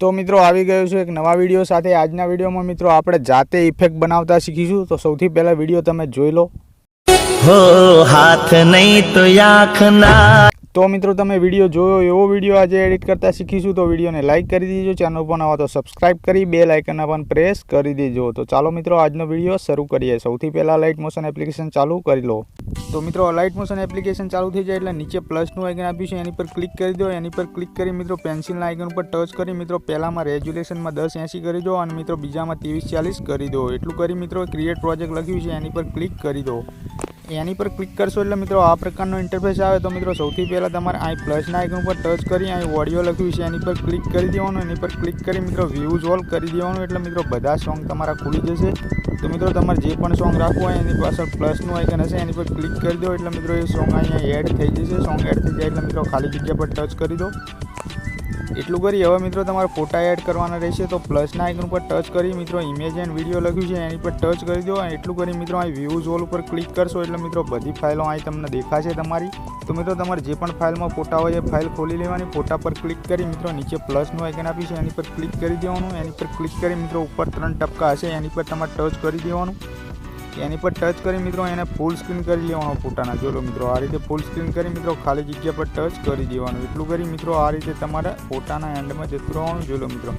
તો મિત્રો આવી ગયો છે એક નવા વિડીયો સાથે। આજના વિડીયોમાં મિત્રો આપણે જાતે ઇફેક્ટ બનાવતા શીખીશું। તો સૌથી પહેલા વિડીયો તમે જોઈ લો। હો હાથ નહીં તો આંખ ના। તો મિત્રો તમે વિડીયો જોયો એવો વિડીયો આજે એડિટ કરતા શીખીશું। તો વિડીયોને લાઇક કરી દેજો, ચેનલ પર નવા તો સબસ્ક્રાઇબ કરી બેલ આઇકન પણ પ્રેસ કરી દેજો। તો ચાલો મિત્રો આજનો વિડીયો શરૂ કરીએ। સૌથી પહેલા અલાઇટ મોશન એપ્લિકેશન ચાલુ કરી લો। તો મિત્રો અલાઇટ મોશન એપ્લિકેશન ચાલુ થઈ જાય એટલે નીચે પ્લસનું આઇકન આપ્યું છે એની પર ક્લિક કરી દો। એની પર ક્લિક કરી મિત્રો પેન્સિલના આઇકન ઉપર ટચ કરી મિત્રો પહેલામાં રેઝોલ્યુશનમાં 1080 કરી દો અને મિત્રો બીજામાં 2340 કરી દો। એટલું કરી મિત્રો ક્રિએટ પ્રોજેક્ટ લખ્યું છે એની પર ક્લિક કરી દો। એની પર ક્લિક કરશો એટલે મિત્રો આ પ્રકારનો ઇન્ટરફેસ આવે। તો મિત્રો સૌથી પહેલાં તમારે અહીં પ્લસના આઇકન ઉપર ટચ કરી અહીં ઓડિયો લખ્યું છે એની પર ક્લિક કરી દેવાનું। એની પર ક્લિક કરી મિત્રો વ્યૂઝ ઓલ કરી દેવાનું એટલે મિત્રો બધા સોંગ તમારા ખુલી જશે। તો મિત્રો તમારે જે પણ સોંગ રાખવું હોય એની પાછળ પ્લસનું આઇકન હશે એની પર ક્લિક કરી દો એટલે મિત્રો એ સોંગ અહીંયા એડ થઈ જશે। સોંગ એડ થઈ જાય એટલે મિત્રો ખાલી જગ્યા પર ટચ કરી દો। એટલું કરી હવે મિત્રો તમારે ફોટા એડ કરવાના રહેશે। તો પ્લસના આઇકન ઉપર ટચ કરી મિત્રો ઇમેજ એન્ડ વિડીયો લખ્યું છે એની પર ટચ કરી દો। એટલું કરી મિત્રો અહીં વ્યૂઝ ઓલ ઉપર ક્લિક કરશો એટલે મિત્રો બધી ફાઇલો અહીં તમને દેખાશે તમારી। તો મિત્રો તમારે જે પણ ફાઇલમાં ફોટા હોય એ ફાઇલ ખોલી લેવાની। ફોટા પર ક્લિક કરી મિત્રો નીચે પ્લસનું આઇકન આપ્યું છે એની પર ક્લિક કરી દેવાનું। એની પર ક્લિક કરી મિત્રો ઉપર 3 ટપકા હશે એની પર તમારે ટચ કરી દેવાનું। એની પર ટચ કરી મિત્રો એને ફૂલ સ્ક્રીન કરી લેવાનો ફોટાના। જોલો મિત્રો આ રીતે ફૂલ સ્ક્રીન કરી મિત્રો ખાલી જગ્યા પર ટચ કરી દેવાનું। એટલું કરી મિત્રો આ રીતે તમારે ફોટાના એન્ડમાં જતું રહેવાનું। જોલો મિત્રો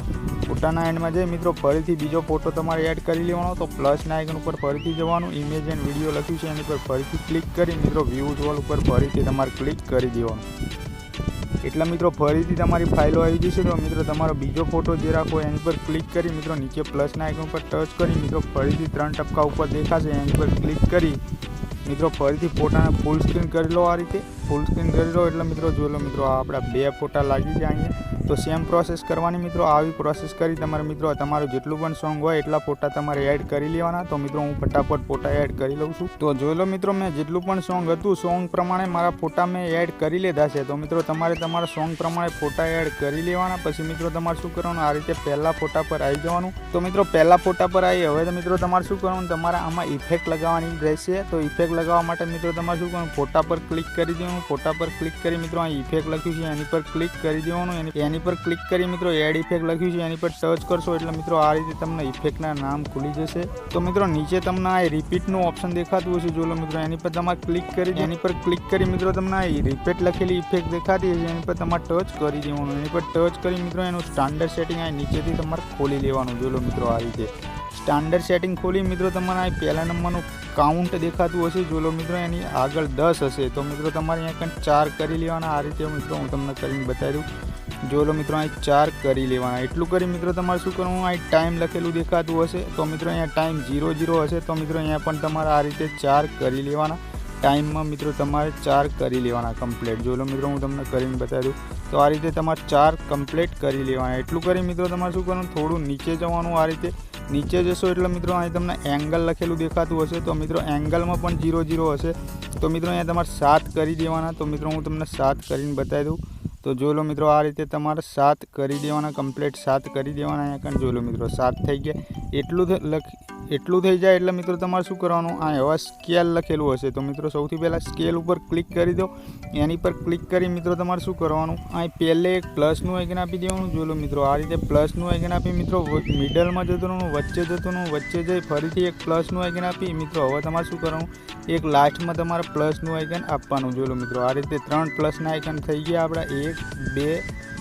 ફોટાના એન્ડમાં જઈ મિત્રો ફરીથી બીજો ફોટો તમારે એડ કરી લેવાનો। તો પ્લસના આઇકન ઉપર ફરીથી જવાનું, ઇમેજ એન્ડ વિડીયો લખ્યું છે એની પર ફરીથી ક્લિક કરી મિત્રો વ્યૂઝ ઓલ ઉપર ફરીથી તમારે ક્લિક કરી દેવાનું। એટલે મિત્રો ફરીથી તમારી ફાઇલો આવી જશે। તો મિત્રો તમારો બીજો ફોટો જે રાખો એની પર ક્લિક કરી મિત્રો નીચે પ્લસના આઇકન પર ટચ કરી મિત્રો ફરીથી 3 ટપકા ઉપર દેખાશે એની પર ક્લિક કરી મિત્રો ફરીથી ફોટાને ફૂલ સ્ક્રીન કરી લો। આ રીતે ફૂલ સ્ક્રીન કરી લો એટલે મિત્રો જોઈ લો મિત્રો આપણા 2 ફોટા લાગી જાય અહીંયા। તો સેમ પ્રોસેસ કરવાની મિત્રો। આવી પ્રોસેસ કરી તમારે મિત્રો તમારું જેટલું પણ સોંગ હોય એટલા ફોટા તમારે એડ કરી લેવાના। તો મિત્રો હું ફટાફટ ફોટા એડ કરી લઉં છું। તો જોઈ લો મિત્રો મેં જેટલું પણ સોંગ હતું સોંગ પ્રમાણે મારા ફોટા મેં એડ કરી લીધા છે। તો મિત્રો તમારે તમારા સોંગ પ્રમાણે ફોટા એડ કરી લેવાના। પછી મિત્રો તમારે શું કરવાનું આ રીતે પહેલા ફોટા પર આવી જવાનું। તો મિત્રો પહેલા ફોટા પર આવી હવે તો મિત્રો તમારે શું કરવાનું તમારે આમાં ઇફેક્ટ લગાવવાની રહેશે। તો ઇફેક્ટ લગાવવા માટે મિત્રો તમારે શું કરવાનું ફોટા પર ક્લિક કરી દેવાનું। ફોટા પર ક્લિક કરી મિત્રો અહીં ઇફેક્ટ લખ્યું છે એની પર ક્લિક કરી દેવાનું। એની પર ક્લિક કરી મિત્રો એડ ઇફેક્ટ લખ્યું છે એની પર ટચ કરશો એટલે મિત્રો આ રીતે તમને ઇફેક્ટના નામ ખુલી જશે। તો મિત્રો નીચે તમને આ રિપીટનું ઓપ્શન દેખાતું હશે જોલો મિત્રો એની પર તમારે ક્લિક કરી એની પર ક્લિક કરી મિત્રો તમને આ રિપીટ લખેલી ઇફેક્ટ દેખાતી હશે એની પર તમારે ટચ કરી દેવાનું। એની પર ટચ કરી મિત્રો એનું સ્ટાન્ડર્ડ સેટિંગ આ નીચેથી તમારે ખોલી લેવાનું। જોલો મિત્રો આ રીતે સ્ટાન્ડર્ડ સેટિંગ ખોલી મિત્રો તમારે આ પહેલા નંબરનું કાઉન્ટ દેખાતું હશે જોલો મિત્રો એની આગળ 10 હશે। તો મિત્રો તમારે અહીંયા કંઈ 4 કરી લેવાના। આ રીતે મિત્રો હું તમને કરીને બતાવી દઉં। જોલો મિત્રો અહીં 4 કરી લેવાના। એટલું કરી મિત્રો તમારે શું કરવાનું અહીં ટાઈમ લખેલું દેખાતું હશે તો મિત્રો અહીંયા ટાઈમ 00 હશે તો મિત્રો અહીંયા પણ તમારે આ રીતે 4 કરી લેવાના। ટાઈમમાં મિત્રો તમારે 4 કરી લેવાના કમ્પ્લીટ। જોલો મિત્રો હું તમને કરીને બતાવી દઉં। તો આ રીતે તમારે 4 કમ્પ્લીટ કરી લેવાના। એટલું કરી મિત્રો તમારે શું કરવાનું થોડું નીચે જવાનું। આ રીતે નીચે જશો એટલે મિત્રો અહીં તમને એંગલ લખેલું દેખાતું હશે તો મિત્રો એંગલમાં પણ 00 હશે તો મિત્રો અહીંયા તમારે 7 કરી દેવાના। તો મિત્રો હું તમને 7 કરીને બતાવી દઉં। તો જોઈ લો મિત્રો આ રીતે તમારે 7 કરી દેવાના કમ્પ્લીટ 7 કરી દેવાના। અહીંયા કંઈ જોઈ લો મિત્રો 7 થઈ ગયા। એટલું થઈ જાય એટલે મિત્રો તમારે શું કરવાનું આ હવે સ્કેલ લખેલું હશે તો મિત્રો સૌથી પહેલાં સ્કેલ ઉપર ક્લિક કરી દો। એની પર ક્લિક કરી મિત્રો તમારે શું કરવાનું અહીં પહેલે એક પ્લસનું આઇકન આપી દેવાનું। જોઈ લો મિત્રો આ રીતે પ્લસનું આઇકન આપી મિત્રો મિડલમાં જતું રહેવાનું, વચ્ચે જતું રહેવાનું, વચ્ચે જઈ ફરીથી એક પ્લસનું આઇકન આપી મિત્રો હવે તમારે શું કરવાનું એક લાસ્ટમાં તમારે પ્લસનું આઇકન આપવાનું। જોઈ લો મિત્રો આ રીતે 3 પ્લસના આઇકન થઈ ગયા આપણા 1 2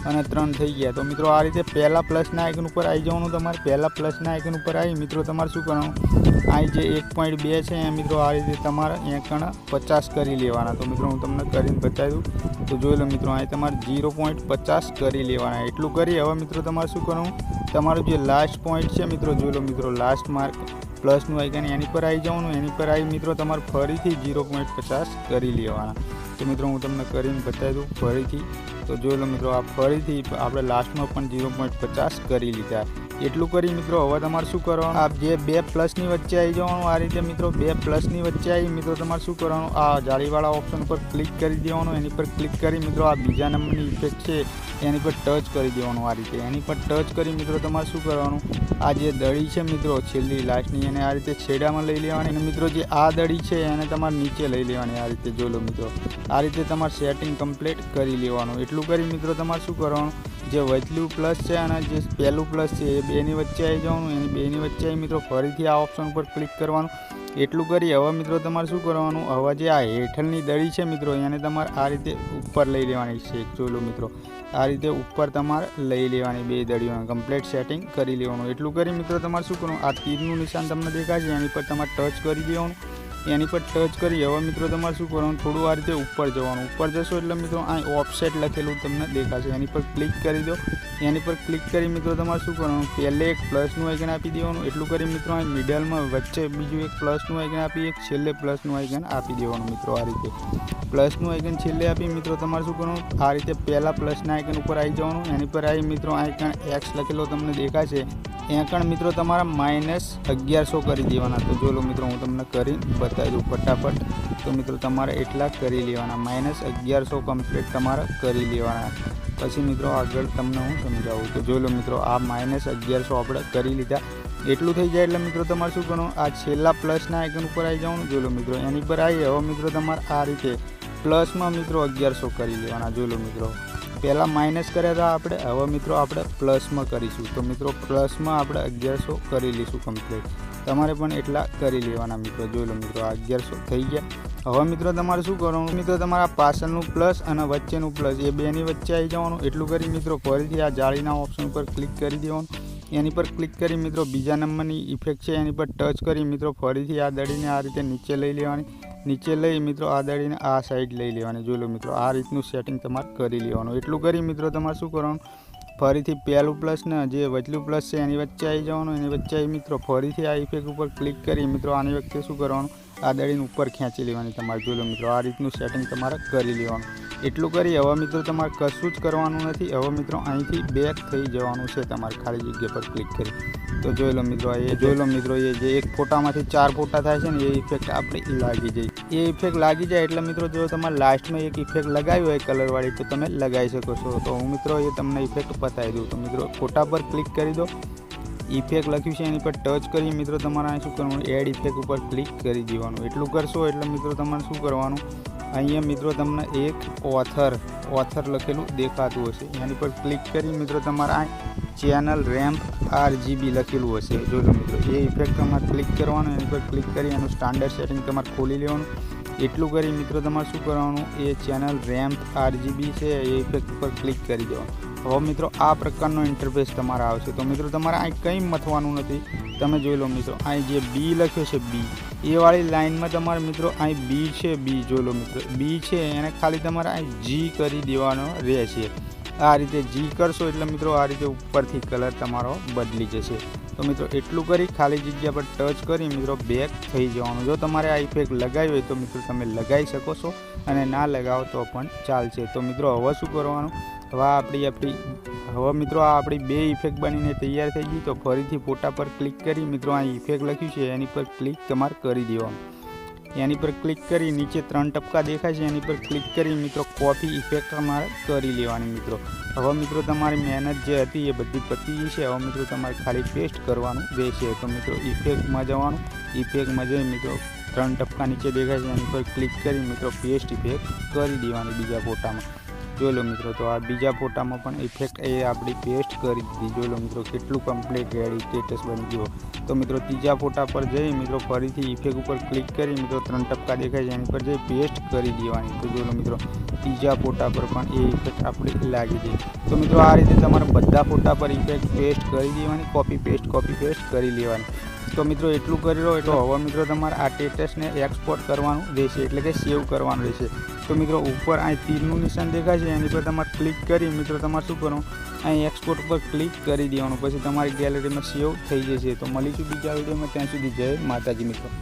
અને 3 થઈ ગયા। તો મિત્રો આ રીતે પહેલા પ્લસના આઇકન ઉપર આવી જવાનું। તમારે પહેલા પ્લસના આઇકન ઉપર આવી મિત્રો તમારે શું કરવાનું અહીં જે 1.2 છે એ મિત્રો આ રીતે તમારે અહીંયા 50 કરી લેવાના। તો મિત્રો હું તમને કરીને બતાવી દઉં। તો જોઈ લો મિત્રો અહીં તમારે 0.50 કરી લેવાના। એટલું કરી હવે મિત્રો તમારે શું કરવાનું તમારું જે લાસ્ટ પોઈન્ટ છે મિત્રો જોઈ લો મિત્રો લાસ્ટ માર્ક પ્લસનું આઇકન એની પર આવી જવાનું। એની પર આવી મિત્રો તમારે ફરીથી 0.50 કરી લેવાના। તો મિત્રો હું તમને કરીને બતાવી દઉં ફરીથી। તો જોઈ લો મિત્રો આ ફરીથી આપણે લાસ્ટમાં પણ 0.50 કરી લીધા। એટલું કરી મિત્રો હવે તમારે શું કરવાનું આ જે 2 પ્લસની વચ્ચે આવી જવાનું। આ રીતે મિત્રો 2 પ્લસની વચ્ચે આવી મિત્રો તમારે શું કરવાનું આ જાળીવાળા ઓપ્શન પર ક્લિક કરી દેવાનું। એની પર ક્લિક કરી મિત્રો આ બીજા નંબરની ઇફેક્ટ છે એની પર ટચ કરી દેવાનું। આ રીતે એની પર ટચ કરી મિત્રો તમારે શું કરવાનું આ જે દડી છે મિત્રો છેલ્લી લાસ્ટની એને આ રીતે છેડામાં લઈ લેવાની અને મિત્રો જે આ દડી છે એને તમારે નીચે લઈ લેવાની। આ રીતે જોઈ લો મિત્રો આ રીતે તમારે સેટિંગ કમ્પ્લીટ કરી લેવાનું। એટલું કરી મિત્રો તમારે શું કરવાનું જે વચલું પ્લસ છે અને જે પહેલું પ્લસ છે એ બેની વચ્ચે આવી જવાનું. એની બેની વચ્ચે આવી મિત્રો ફરીથી આ ઓપ્શન ઉપર ક્લિક કરવાનું. એટલું કરી હવે મિત્રો તમારે શું કરવાનું, હવે જે આ હેઠળની દડી છે મિત્રો એને તમારે આ રીતે ઉપર લઈ લેવાની છે. જોઈ લો મિત્રો, આ રીતે ઉપર તમારે લઈ લેવાની બે દડીઓને કમ્પ્લીટ સેટિંગ કરી લેવાનું. એટલું કરી મિત્રો તમારે શું કરવાનું, આ તીરનું નિશાન તમને દેખાય છે એની પર તમારે ટચ કરી દેવાનું. એની પર ટચ કરી હવે મિત્રો તમારે શું કરવાનું, થોડું આ રીતે ઉપર જવાનું. ઉપર જશો એટલે મિત્રો આ ઓફસેટ લખેલું તમને દેખાશે, એની પર ક્લિક કરી દો. એની પર ક્લિક કરી મિત્રો તમારે શું કરવાનું, પહેલે એક પ્લસનું આઇકન આપી દેવાનું. એટલું કરી મિત્રો આ મિડલમાં વચ્ચે બીજું એક પ્લસનું આઇકન આપી, એક છેલ્લે પ્લસનું આઇકન આપી દેવાનું. મિત્રો આ રીતે પ્લસનું આઇકન છેલ્લે આપી મિત્રો તમારે શું કરવાનું, આ રીતે પહેલાં પ્લસના આઇકન ઉપર આવી જવાનું. એની પર આવી મિત્રો આઇકન એક્સ લખેલો તમને દેખાશે, ત્યાં મિત્રો તમારા -1100 કરી દેવાના. તો જો લો મિત્રો હું તમને કરી બતાવી દઉં ફટાફટ. તો મિત્રો તમારે એટલા કરી લેવાના, -1100 કમ્પ્લીટ તમારે કરી લેવાના. પછી મિત્રો આગળ તમને હું સમજાવું. તો જોઈ લો મિત્રો આ -1100 આપણે કરી લીધા. એટલું થઈ જાય એટલે મિત્રો તમારે શું કરવાનું, આ છેલ્લા પ્લસના આઇકન ઉપર આવી જવાનું. જોઈ લો મિત્રો એની પર આવી હવે મિત્રો તમારે આ રીતે પ્લસમાં મિત્રો 1100 કરી લેવાના. જોઈ લો મિત્રો પહેલાં માઇનસ કર્યા હતા આપણે, હવે મિત્રો આપણે પ્લસમાં કરીશું. તો મિત્રો પ્લસમાં આપણે 1100 કરી લઈશું કમ્પ્લીટ. તમારે પણ એટલા કરી લેવાના મિત્રો. જોઈ લો મિત્રો આ 1100 થઈ ગયા. હવે મિત્રો તમારે શું કરવાનું, મિત્રો તમારા પાછળનું પ્લસ અને વચ્ચેનું પ્લસ એ બેની વચ્ચે આવી જવાનું. એટલું કરી મિત્રો ફરીથી આ જાળીના ઓપ્શન ઉપર ક્લિક કરી દેવાનું. એની પર ક્લિક કરી મિત્રો બીજા નંબરની ઇફેક્ટ છે એની પર ટચ કરી મિત્રો ફરીથી આ દડીને આ રીતે નીચે લઈ લેવાની. નીચે લઈ મિત્રો આ દડીને આ સાઈડ લઈ લેવાની. જોઈ લો મિત્રો આ રીતનું સેટિંગ તમારે કરી લેવાનું. એટલું કરી મિત્રો તમારે શું કરવાનું, ફરીથી પહેલું પ્લસ ને જે વચલું પ્લસ છે એની વચ્ચે આવી જવાનું. એની વચ્ચે આવી મિત્રો ફરીથી આ ઇફેક્ટ ઉપર ક્લિક કરી મિત્રો આની વખતે શું કરવાનું, આ દડીને ઉપર ખેંચી લેવાની તમારે. જોઈ લો મિત્રો આ રીતનું સેટિંગ તમારે કરી લેવાનું. એટલું કરી હવે મિત્રો તમારે કશું જ કરવાનું નથી. હવે મિત્રો અહીંથી બેક થઈ જવાનું છે તમારે ખાલી જગ્યા પર ક્લિક કરી. તો જોઈ લો મિત્રો એ જે એક ફોટામાંથી 4 ફોટા થાય છે ને એ ઇફેક્ટ આપણે લાગી જાય. એ ઇફેક્ટ લાગી જાય એટલે મિત્રો જો તમારે લાસ્ટમાં એક ઇફેક્ટ લગાવી હોય કલરવાળી તો તમે લગાવી શકો છો. તો હું મિત્રો એ તમને ઇફેક્ટ બતાવી દઉં. તો મિત્રો ફોટા પર ક્લિક કરી દો, ઇફેક્ટ લખ્યું છે એની પર ટચ કરી મિત્રો તમારે અહીં શું કરવાનું, એડ ઇફેક્ટ ઉપર ક્લિક કરી દેવાનું. એટલું કરશો એટલે મિત્રો તમારે શું કરવાનું, અહીંયા મિત્રો તમને એક ઓથર લખેલું દેખાતું હશે, એની પર ક્લિક કરી મિત્રો તમારે આ ચેનલ રેમ્પ RGB લખેલું હશે. જો મિત્રો એ ઇફેક્ટ તમારે ક્લિક કરવાનું. એની પર ક્લિક કરી એનું સ્ટાન્ડર્ડ સેટિંગ તમારે ખોલી લેવાનું. એટલું કરી મિત્રો તમારે શું કરવાનું, એ ચેનલ રેમ્પ RGB છે એ ઇફેક્ટ પર ક્લિક કરી દેવાનું. હવે મિત્રો આ પ્રકારનો ઇન્ટરફેસ તમારે આવશે. તો મિત્રો તમારે અહીં કંઈ મથવાનું નથી. તમે જોઈ લો મિત્રો અહીં જે બી લખ્યો છે બી એ વાળી લાઇનમાં તમારે મિત્રો અહીં બી છે, બી જોઈ લો મિત્રો બી છે એને ખાલી તમારે અહીં જી કરી દેવાનો રહેશે. આ રીતે જી કરશો એટલે મિત્રો આ રીતે ઉપરથી કલર તમારો બદલી જશે. તો મિત્રો એટલું કરી ખાલી જગ્યા પર ટચ કરી મિત્રો બેક થઈ જવાનું. જો તમારે આ ઇફેક્ટ લગાવી હોય તો મિત્રો તમે લગાવી શકો છો અને ના લગાવો તો પણ ચાલશે. તો મિત્રો હવે શું કરવાનું, હવે મિત્રો આ આપણી 2 ઇફેક્ટ બનીને તૈયાર થઈ ગઈ. તો ફરીથી ફોટા પર ક્લિક કરી મિત્રો આ ઇફેક્ટ લખ્યું છે એની પર ક્લિક તમારે કરી દેવાનું. એની પર ક્લિક કરી નીચે 3 ટપકા દેખાય છે એની પર ક્લિક કરી મિત્રો કોપી ઇફેક્ટ તમારે કરી લેવાની મિત્રો. હવે મિત્રો તમારી મહેનત જે હતી એ બધી પતી ગઈ છે. હવે મિત્રો તમારે ખાલી પેસ્ટ કરવાનું રહેશે. તો મિત્રો ઇફેક્ટમાં જવાનું. ઇફેક્ટમાં જઈ મિત્રો 3 ટપકા નીચે દેખાય છે એની પર ક્લિક કરી મિત્રો પેસ્ટ ઇફેક્ટ કરી દેવાની બીજા ફોટામાં. જોઈ લો મિત્રો તો આ બીજા ફોટામાં પણ ઇફેક્ટ એ આપણી પેસ્ટ કરી દીધી. જોઈ લો મિત્રો કેટલું કમ્પ્લીટ રેડી સ્ટેટસ બની ગયો. તો મિત્રો ત્રીજા ફોટા પર જઈ મિત્રો ફરીથી ઇફેક્ટ ઉપર ક્લિક કરી મિત્રો 3 ટપકા દેખાય છે એની પર જઈ પેસ્ટ કરી દેવાની. તો જોઈ લો મિત્રો ત્રીજા ફોટા પર પણ એ ઇફેક્ટ આપણે લાગી જાય. તો મિત્રો આ રીતે તમારે બધા ફોટા પર ઇફેક્ટ પેસ્ટ કરી દેવાની, કોપી પેસ્ટ કરી લેવાની. તો મિત્રો એટલું કરી લો એટલે હવે મિત્રો તમારે આ સ્ટેટસને એક્સપોર્ટ કરવાનું રહેશે, એટલે કે સેવ કરવાનું રહેશે. તો મિત્રો ઉપર અહીં તીરનું નિશાન દેખાય છે એની પર તમારે ક્લિક કરી મિત્રો તમારે શું કરવાનું, અહીં એક્સપોર્ટ પર ક્લિક કરી દેવાનું. પછી તમારી ગેલેરીમાં સેવ થઈ જશે. તો મળીશું બીજા વિડીયોમાં, ત્યાં સુધી જય માતાજી મિત્રો.